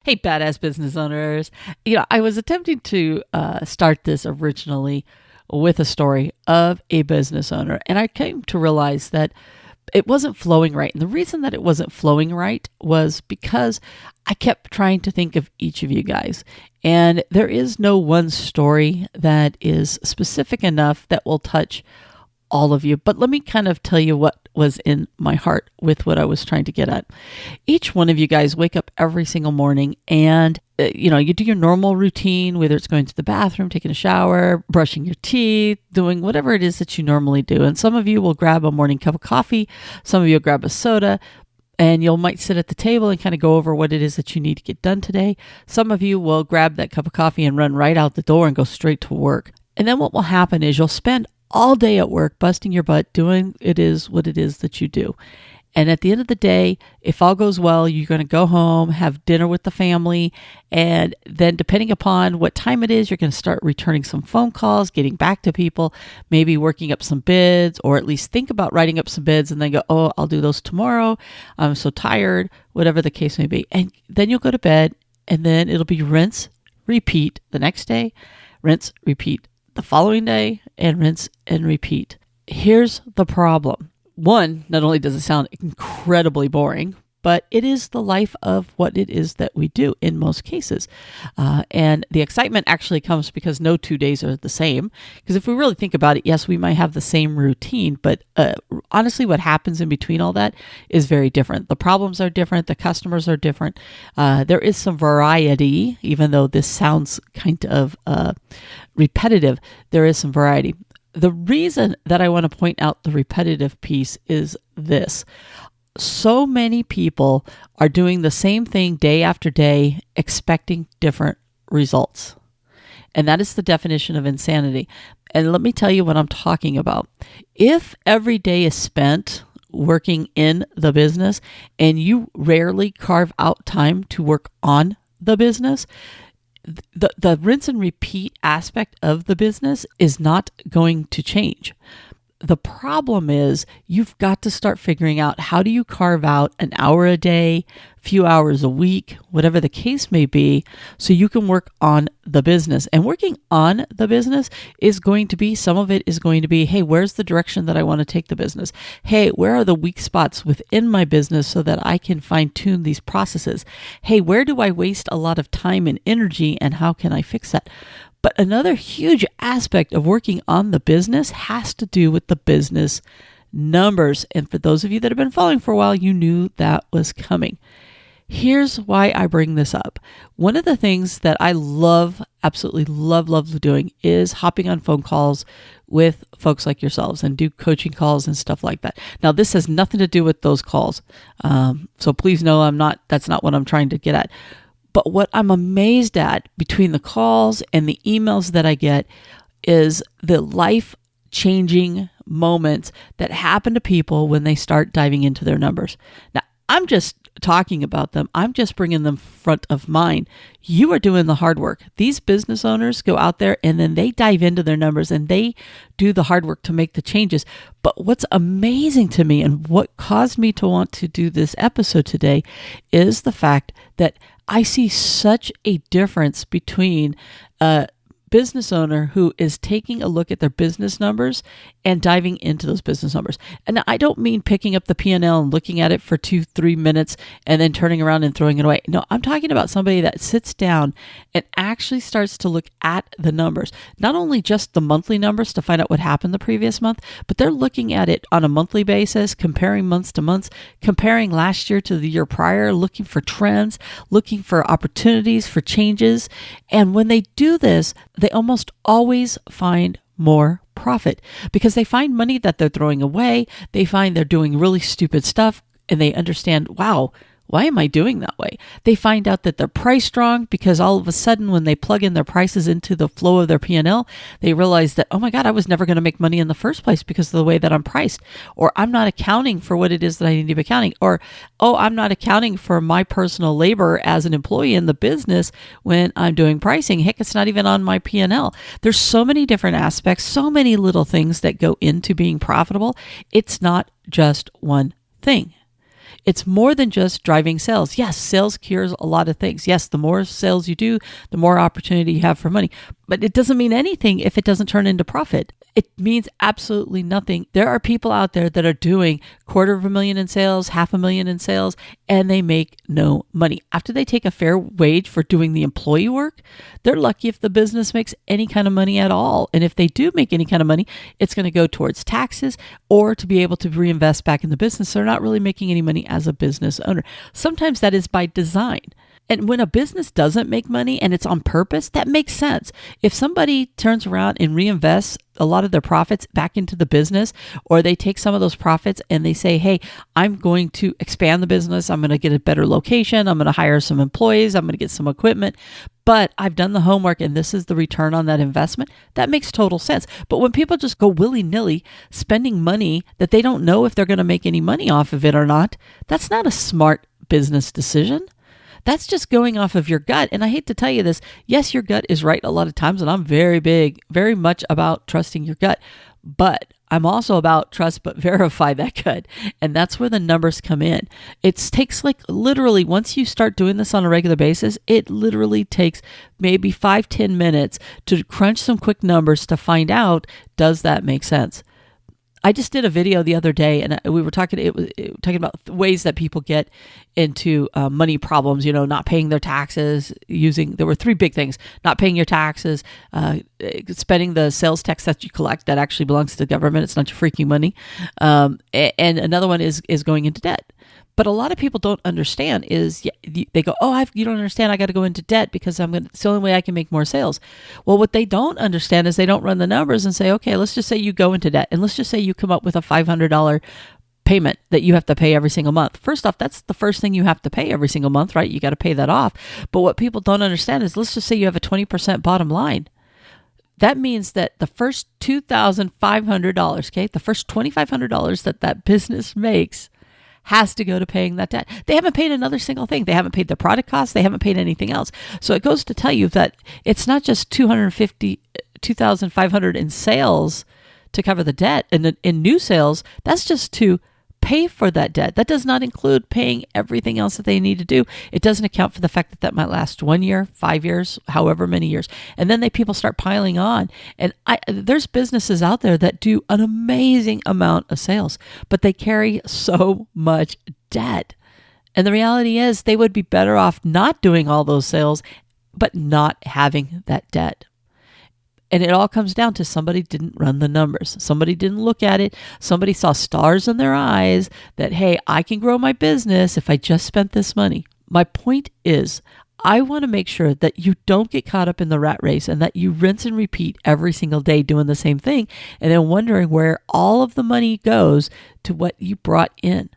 Hey, badass business owners. I was attempting to start this originally with a story of a business owner, and I came to realize that it wasn't flowing right. And the reason that it wasn't flowing right was because I kept trying to think of each of you guys. And there is no one story that is specific enough that will touch all of you. But let me kind of tell you what was in my heart with what I was trying to get at. Each one of you guys wake up every single morning and you do your normal routine, whether it's going to the bathroom, taking a shower, brushing your teeth, doing whatever it is that you normally do. And some of you will grab a morning cup of coffee, some of you will grab a soda, and you might sit at the table and kind of go over what it is that you need to get done today. Some of you will grab that cup of coffee and run right out the door and go straight to work. And then what will happen is you'll spend all day at work, busting your butt, doing what it is that you do. And at the end of the day, if all goes well, you're going to go home, have dinner with the family, and then depending upon what time it is, you're going to start returning some phone calls, getting back to people, maybe working up some bids, or at least think about writing up some bids and then go, oh, I'll do those tomorrow. I'm so tired, whatever the case may be. And then you'll go to bed, and then it'll be rinse, repeat the next day, rinse, repeat the following day, and rinse and repeat. Here's the problem. One, not only does it sound incredibly boring, but it is the life of what it is that we do in most cases. And the excitement actually comes because no 2 days are the same. Because if we really think about it, yes, we might have the same routine, but honestly, what happens in between all that is very different. The problems are different. The customers are different. There is some variety, even though this sounds kind of repetitive, there is some variety. The reason that I want to point out the repetitive piece is this. So many people are doing the same thing day after day, expecting different results. And that is the definition of insanity. And let me tell you what I'm talking about. If every day is spent working in the business and you rarely carve out time to work on the business, the rinse and repeat aspect of the business is not going to change. The problem is you've got to start figuring out, how do you carve out an hour a day, few hours a week, whatever the case may be, so you can work on the business. And working on the business is going to be, some of it is going to be, hey, where's the direction that I want to take the business? Hey, where are the weak spots within my business so that I can fine tune these processes? Hey, where do I waste a lot of time and energy, and how can I fix that? But another huge aspect of working on the business has to do with the business numbers. And for those of you that have been following for a while, you knew that was coming. Here's why I bring this up. One of the things that I absolutely love doing is hopping on phone calls with folks like yourselves and do coaching calls and stuff like that. Now, this has nothing to do with those calls. So please know that's not what I'm trying to get at. But what I'm amazed at between the calls and the emails that I get is the life-changing moments that happen to people when they start diving into their numbers. Now, I'm just talking about them. I'm just bringing them front of mind. You are doing the hard work. These business owners go out there and then they dive into their numbers and they do the hard work to make the changes. But what's amazing to me and what caused me to want to do this episode today is the fact that I see such a difference between a business owner who is taking a look at their business numbers and diving into those business numbers. And I don't mean picking up the P&L and looking at it for 2-3 minutes and then turning around and throwing it away. No, I'm talking about somebody that sits down and actually starts to look at the numbers, not only just the monthly numbers to find out what happened the previous month, but they're looking at it on a monthly basis, comparing months to months, comparing last year to the year prior, looking for trends, looking for opportunities for changes. And when they do this, they almost always find more profit because they find money that they're throwing away. They find they're doing really stupid stuff and they understand, wow, why am I doing that way? They find out that they're priced wrong because all of a sudden when they plug in their prices into the flow of their P&L, they realize that, oh my God, I was never going to make money in the first place because of the way that I'm priced. Or I'm not accounting for what it is that I need to be accounting. Or, oh, I'm not accounting for my personal labor as an employee in the business when I'm doing pricing. Heck, it's not even on my P&L. There's so many different aspects, so many little things that go into being profitable. It's not just one thing. It's more than just driving sales. Yes, sales cures a lot of things. Yes, the more sales you do, the more opportunity you have for money. But it doesn't mean anything if it doesn't turn into profit. It means absolutely nothing. There are people out there that are doing $250,000 in sales, $500,000 in sales, and they make no money. After they take a fair wage for doing the employee work, they're lucky if the business makes any kind of money at all. And if they do make any kind of money, it's going to go towards taxes or to be able to reinvest back in the business. They're not really making any money as a business owner. Sometimes that is by design. And when a business doesn't make money and it's on purpose, that makes sense. If somebody turns around and reinvests a lot of their profits back into the business, or they take some of those profits and they say, hey, I'm going to expand the business. I'm going to get a better location. I'm going to hire some employees. I'm going to get some equipment. But I've done the homework and this is the return on that investment. That makes total sense. But when people just go willy-nilly spending money that they don't know if they're going to make any money off of it or not, that's not a smart business decision. That's just going off of your gut. And I hate to tell you this. Yes, your gut is right a lot of times. And I'm very much about trusting your gut. But I'm also about trust but verify that gut. And that's where the numbers come in. It takes literally, once you start doing this on a regular basis, it literally takes maybe 5-10 minutes to crunch some quick numbers to find out, does that make sense? I just did a video the other day, and we were talking about ways that people get into money problems, not paying their taxes, there were 3 big things: not paying your taxes, spending the sales tax that you collect that actually belongs to the government. It's not your freaking money. And another one is going into debt. But a lot of people don't understand is they go, you don't understand. I got to go into debt because it's the only way I can make more sales. Well, what they don't understand is they don't run the numbers and say, okay, let's just say you go into debt. And let's just say you come up with a $500 payment that you have to pay every single month. First off, that's the first thing you have to pay every single month, right? You got to pay that off. But what people don't understand is, let's just say you have a 20% bottom line. That means that the first $2,500, okay, the first $2,500 that business makes has to go to paying that debt. They haven't paid another single thing. They haven't paid the product costs. They haven't paid anything else. So it goes to tell you that it's not just $2,500 in sales to cover the debt. And in new sales, that's just to pay for that debt. That does not include paying everything else that they need to do. It doesn't account for the fact that might last 1 year, 5 years, however many years. And then people start piling on. And there's businesses out there that do an amazing amount of sales, but they carry so much debt. And the reality is they would be better off not doing all those sales, but not having that debt. And it all comes down to somebody didn't run the numbers. Somebody didn't look at it. Somebody saw stars in their eyes that, hey, I can grow my business if I just spent this money. My point is, I want to make sure that you don't get caught up in the rat race and that you rinse and repeat every single day doing the same thing and then wondering where all of the money goes to what you brought in.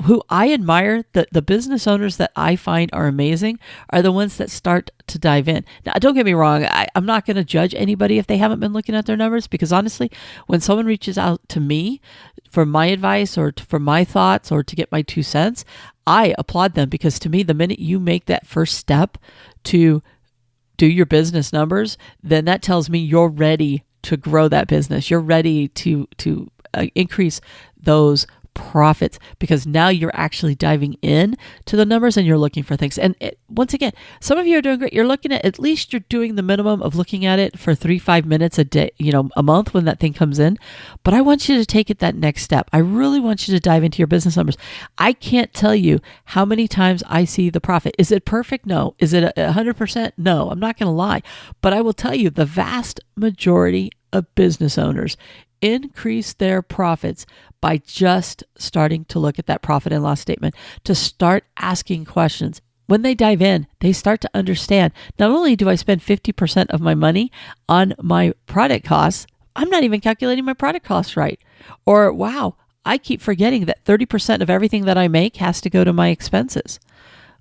Who I admire, the business owners that I find are amazing, are the ones that start to dive in. Now, don't get me wrong. I'm not going to judge anybody if they haven't been looking at their numbers, because honestly, when someone reaches out to me for my advice or for my thoughts or to get my 2 cents, I applaud them, because to me, the minute you make that first step to do your business numbers, then that tells me you're ready to grow that business. You're ready to increase those profits, because now you're actually diving in to the numbers and you're looking for things. And once again, some of you are doing great. You're looking at least you're doing the minimum of looking at it for 3-5 minutes a day, a month when that thing comes in. But I want you to take it that next step. I really want you to dive into your business numbers. I can't tell you how many times I see the profit. Is it perfect? No. Is it 100%? No. I'm not going to lie. But I will tell you, the vast majority of business owners increase their profits by just starting to look at that profit and loss statement, to start asking questions. When they dive in, they start to understand, not only do I spend 50% of my money on my product costs, I'm not even calculating my product costs right. Or, wow, I keep forgetting that 30% of everything that I make has to go to my expenses.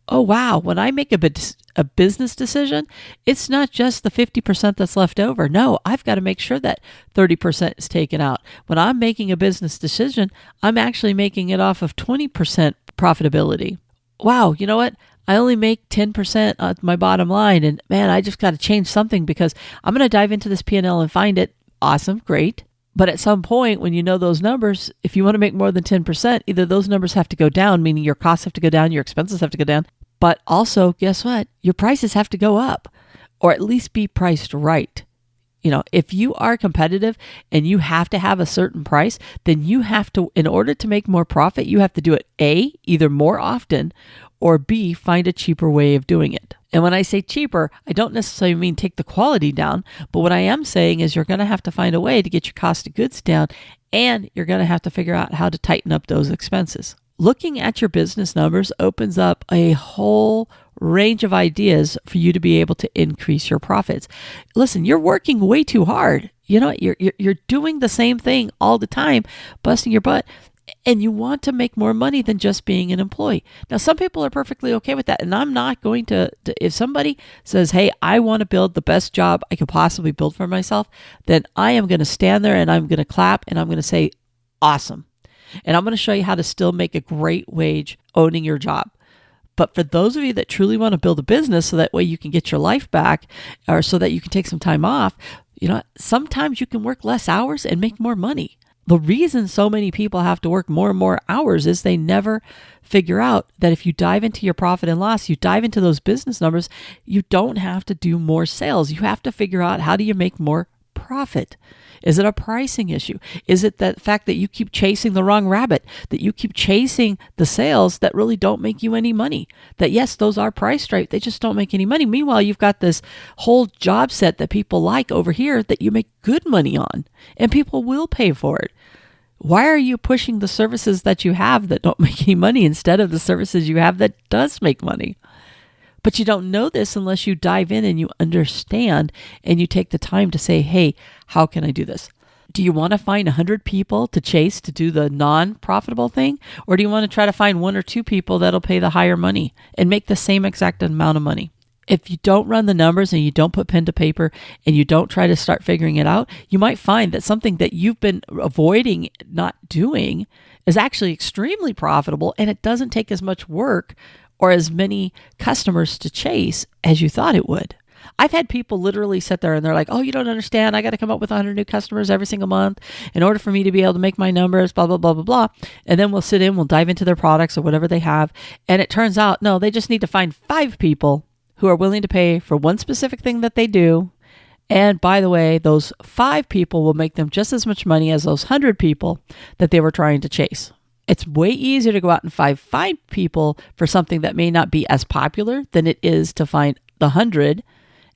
Oh, wow, when I make a business decision, it's not just the 50% that's left over. No, I've got to make sure that 30% is taken out. When I'm making a business decision, I'm actually making it off of 20% profitability. Wow, you know what? I only make 10% of my bottom line, and man, I just got to change something because I'm going to dive into this P&L and find it. Awesome, great. But at some point, when you know those numbers, if you want to make more than 10%, either those numbers have to go down, meaning your costs have to go down, your expenses have to go down, but also, guess what? Your prices have to go up, or at least be priced right. If you are competitive and you have to have a certain price, then you have to, in order to make more profit, you have to do it A, either more often, or B, find a cheaper way of doing it. And when I say cheaper, I don't necessarily mean take the quality down, but what I am saying is you're going to have to find a way to get your cost of goods down, and you're going to have to figure out how to tighten up those expenses. Looking at your business numbers opens up a whole range of ideas for you to be able to increase your profits. Listen, you're working way too hard. You're doing the same thing all the time, busting your butt, and you want to make more money than just being an employee. Now, some people are perfectly okay with that, and I'm not going to if somebody says, hey, I want to build the best job I could possibly build for myself, then I am going to stand there and I'm going to clap and I'm going to say, awesome. And I'm going to show you how to still make a great wage owning your job. But for those of you that truly want to build a business so that way you can get your life back, or so that you can take some time off, sometimes you can work less hours and make more money. The reason so many people have to work more and more hours is they never figure out that if you dive into your profit and loss, you dive into those business numbers, you don't have to do more sales. You have to figure out, how do you make more profit? Is it a pricing issue? Is it the fact that you keep chasing the wrong rabbit, that you keep chasing the sales that really don't make you any money? That yes, those are priced right, they just don't make any money. Meanwhile, you've got this whole job set that people like over here that you make good money on, and people will pay for it. Why are you pushing the services that you have that don't make any money instead of the services you have that does make money? But you don't know this unless you dive in and you understand and you take the time to say, hey, how can I do this? Do you want to find 100 people to chase to do the non-profitable thing? Or do you want to try to find 1 or 2 people that'll pay the higher money and make the same exact amount of money? If you don't run the numbers and you don't put pen to paper and you don't try to start figuring it out, you might find that something that you've been avoiding not doing is actually extremely profitable, and it doesn't take as much work or as many customers to chase as you thought it would. I've had people literally sit there and they're like, oh, you don't understand. I got to come up with 100 new customers every single month in order for me to be able to make my numbers, blah, blah, blah, blah, blah. And then we'll dive into their products or whatever they have. And it turns out, no, they just need to find 5 people who are willing to pay for one specific thing that they do. And by the way, those 5 people will make them just as much money as those 100 people that they were trying to chase. It's way easier to go out and find 5 people for something that may not be as popular than it is to find the 100.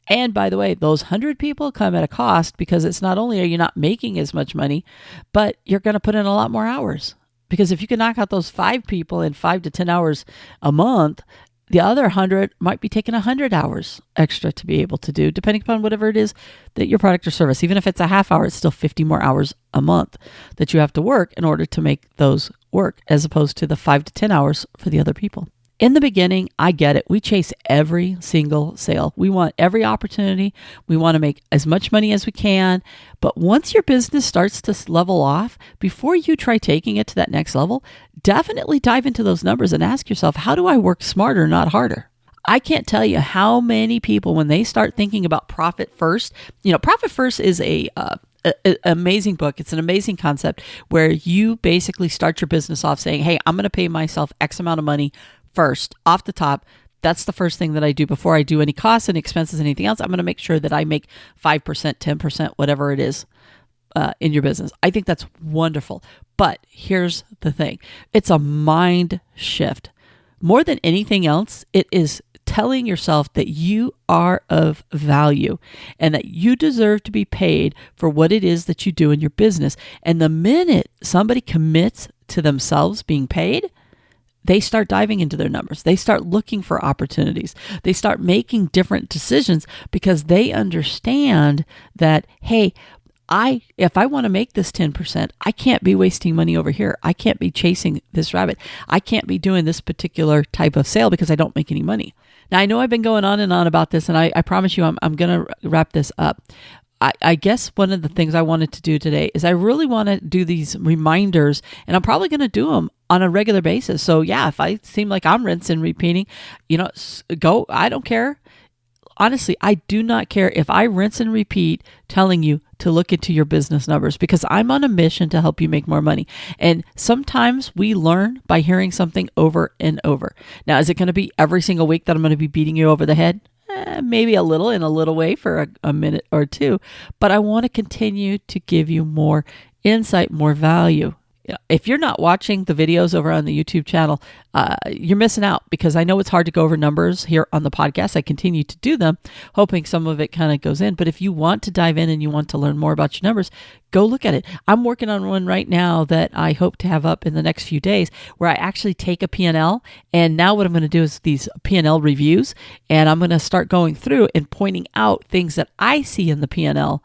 And by the way, those 100 people come at a cost, because it's not only are you not making as much money, but you're going to put in a lot more hours. Because if you can knock out those 5 people in 5 to 10 hours a month, the other 100 might be taking 100 hours extra to be able to do, depending upon whatever it is that your product or service. Even if it's a half hour, it's still 50 more hours a month that you have to work in order to make those work, as opposed to the 5 to 10 hours for the other people. In the beginning, I get it. We chase every single sale. We want every opportunity. We want to make as much money as we can. But once your business starts to level off, before you try taking it to that next level, definitely dive into those numbers and ask yourself, how do I work smarter, not harder? I can't tell you how many people, when they start thinking about profit first, Profit First is a amazing book. It's an amazing concept where you basically start your business off saying, hey, I'm going to pay myself X amount of money first off the top. That's the first thing that I do before I do any costs and expenses, anything else. I'm going to make sure that I make 5%, 10%, whatever it is in your business. I think that's wonderful. But here's the thing. It's a mind shift. More than anything else, it is telling yourself that you are of value and that you deserve to be paid for what it is that you do in your business. And the minute somebody commits to themselves being paid, they start diving into their numbers. They start looking for opportunities. They start making different decisions because they understand that, hey, if I want to make this 10%, I can't be wasting money over here. I can't be chasing this rabbit. I can't be doing this particular type of sale because I don't make any money. Now, I know I've been going on and on about this, and I promise you I'm going to wrap this up. I guess one of the things I wanted to do today is I really want to do these reminders, and I'm probably going to do them on a regular basis. So yeah, if I seem like I'm rinsing and repeating, go, I don't care. honestly, I do not care if I rinse and repeat telling you to look into your business numbers, because I'm on a mission to help you make more money. And sometimes we learn by hearing something over and over. Now, is it going to be every single week that I'm going to be beating you over the head? Maybe a little, in a little way for a minute or two, but I want to continue to give you more insight, more value. If you're not watching the videos over on the YouTube channel, you're missing out, because I know it's hard to go over numbers here on the podcast. I continue to do them, hoping some of it kind of goes in. But if you want to dive in and you want to learn more about your numbers, go look at it. I'm working on one right now that I hope to have up in the next few days, where I actually take a P&L. And now what I'm going to do is these P&L reviews, and I'm going to start going through and pointing out things that I see in the P&L.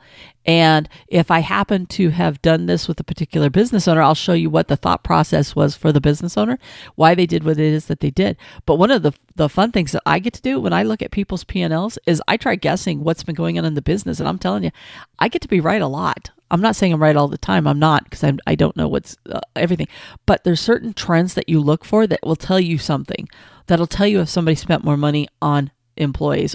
And if I happen to have done this with a particular business owner, I'll show you what the thought process was for the business owner, why they did what it is that they did. But one of the fun things that I get to do when I look at people's P&Ls is I try guessing what's been going on in the business. And I'm telling you, I get to be right a lot. I'm not saying I'm right all the time. I'm not, because I don't know what's everything. But there's certain trends that you look for that will tell you something. That'll tell you if somebody spent more money on employees,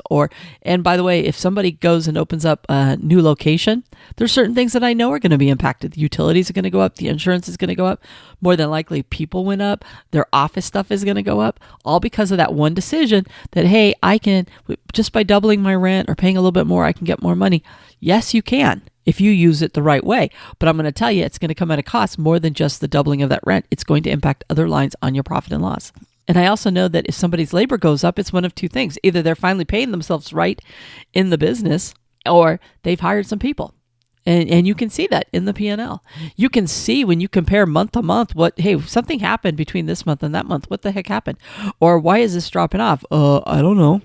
and by the way, if somebody goes and opens up a new location, there's certain things that I know are going to be impacted. The utilities are going to go up. The insurance is going to go up. More than likely, people went up. Their office stuff is going to go up, all because of that one decision that, hey, I can, just by doubling my rent or paying a little bit more, I can get more money. Yes, you can, if you use it the right way. But I'm going to tell you, it's going to come at a cost more than just the doubling of that rent. It's going to impact other lines on your profit and loss. And I also know that if somebody's labor goes up, it's one of two things. Either they're finally paying themselves right in the business, or they've hired some people. And you can see that in the P&L. You can see when you compare month to month hey, something happened between this month and that month. What the heck happened? Or why is this dropping off? I don't know.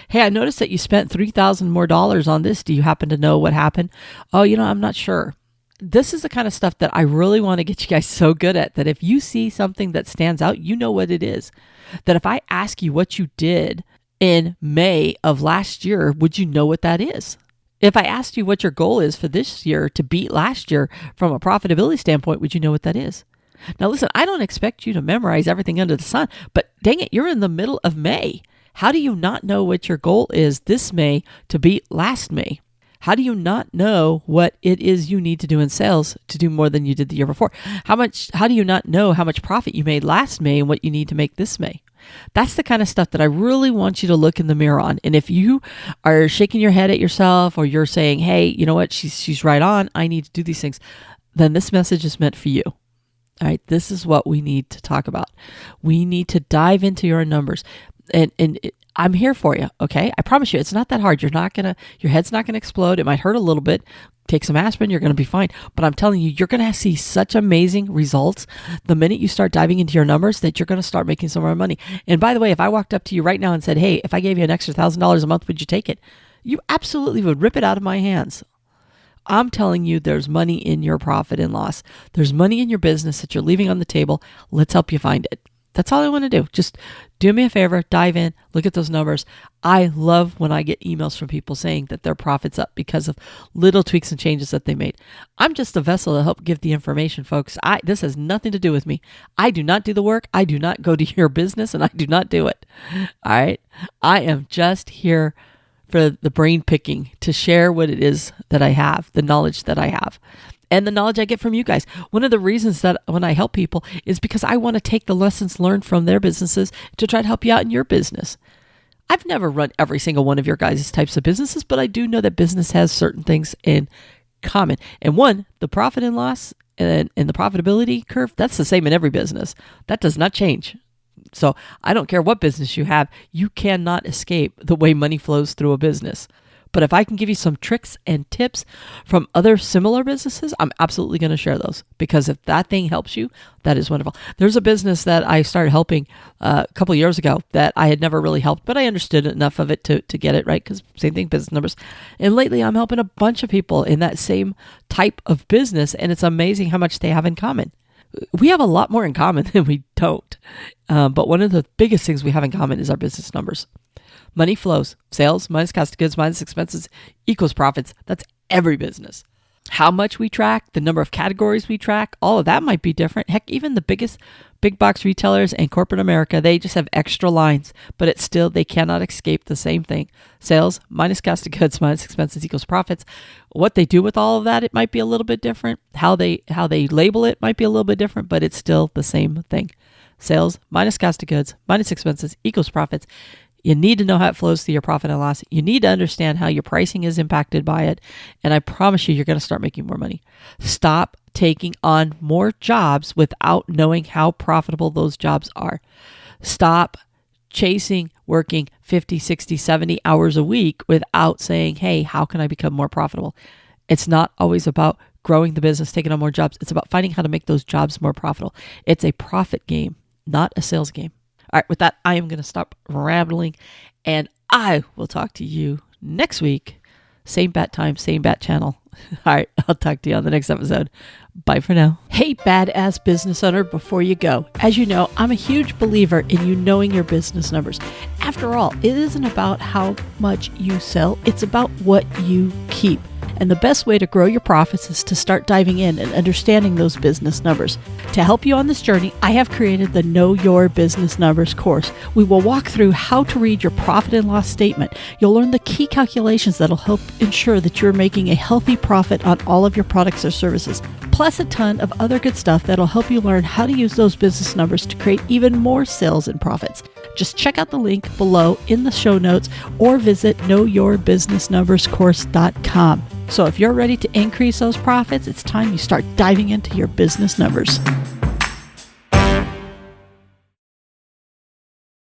Hey, I noticed that you spent $3,000 more on this. Do you happen to know what happened? Oh, I'm not sure. This is the kind of stuff that I really want to get you guys so good at, that if you see something that stands out, you know what it is. That if I ask you what you did in May of last year, would you know what that is? If I asked you what your goal is for this year to beat last year from a profitability standpoint, would you know what that is? Now listen, I don't expect you to memorize everything under the sun, but dang it, you're in the middle of May. How do you not know what your goal is this May to beat last May? How do you not know what it is you need to do in sales to do more than you did the year before? How do you not know how much profit you made last May and what you need to make this May? That's the kind of stuff that I really want you to look in the mirror on. And if you are shaking your head at yourself, or you're saying, hey, you know what, she's right on, I need to do these things, then this message is meant for you. All right, this is what we need to talk about. We need to dive into your numbers. I'm here for you, okay? I promise you, it's not that hard. Your head's not gonna explode. It might hurt a little bit. Take some aspirin, you're gonna be fine. But I'm telling you, you're gonna see such amazing results the minute you start diving into your numbers, that you're gonna start making some more money. And by the way, if I walked up to you right now and said, hey, if I gave you an extra $1,000 a month, would you take it? You absolutely would rip it out of my hands. I'm telling you, there's money in your profit and loss. There's money in your business that you're leaving on the table. Let's help you find it. That's all I want to do. Just do me a favor, dive in, look at those numbers. I love when I get emails from people saying that their profit's up because of little tweaks and changes that they made. I'm just a vessel to help give the information, folks. This has nothing to do with me. I do not do the work. I do not go to your business, and I do not do it. All right? I am just here for the brain picking, to share what it is that I have, the knowledge that I have. And the knowledge I get from you guys. One of the reasons that when I help people is because I want to take the lessons learned from their businesses to try to help you out in your business. I've never run every single one of your guys' types of businesses, but I do know that business has certain things in common. And one, the profit and loss and the profitability curve, that's the same in every business. That does not change. So I don't care what business you have, you cannot escape the way money flows through a business. But if I can give you some tricks and tips from other similar businesses, I'm absolutely going to share those, because if that thing helps you, that is wonderful. There's a business that I started helping a couple of years ago that I had never really helped, but I understood enough of it to get it right, because same thing, business numbers. And lately I'm helping a bunch of people in that same type of business, and it's amazing how much they have in common. We have a lot more in common than we don't. But one of the biggest things we have in common is our business numbers. Money flows. Sales minus cost of goods minus expenses equals profits. That's every business. how much we track, the number of categories we track, all of that might be different. Heck, even the biggest big box retailers and corporate America, they just have extra lines, but it's still, they cannot escape the same thing. Sales minus cost of goods minus expenses equals profits. What they do with all of that, it might be a little bit different. How they label it might be a little bit different, but it's still the same thing. Sales minus cost of goods minus expenses equals profits. You need to know how it flows through your profit and loss. You need to understand how your pricing is impacted by it. And I promise you're going to start making more money. Stop taking on more jobs without knowing how profitable those jobs are. Stop chasing working 50, 60, 70 hours a week without saying, hey, how can I become more profitable? It's not always about growing the business, taking on more jobs. It's about finding how to make those jobs more profitable. It's a profit game, not a sales game. All right, with that, I am going to stop rambling, and I will talk to you next week. Same bat time, same bat channel. All right, I'll talk to you on the next episode. Bye for now. Hey, badass business owner, before you go, as you know, I'm a huge believer in you knowing your business numbers. After all, it isn't about how much you sell, it's about what you keep. And the best way to grow your profits is to start diving in and understanding those business numbers. To help you on this journey, I have created the Know Your Business Numbers course. We will walk through how to read your profit and loss statement. You'll learn the key calculations that'll help ensure that you're making a healthy profit on all of your products or services, plus a ton of other good stuff that'll help you learn how to use those business numbers to create even more sales and profits. Just check out the link below in the show notes or visit knowyourbusinessnumberscourse.com. So if you're ready to increase those profits, it's time you start diving into your business numbers.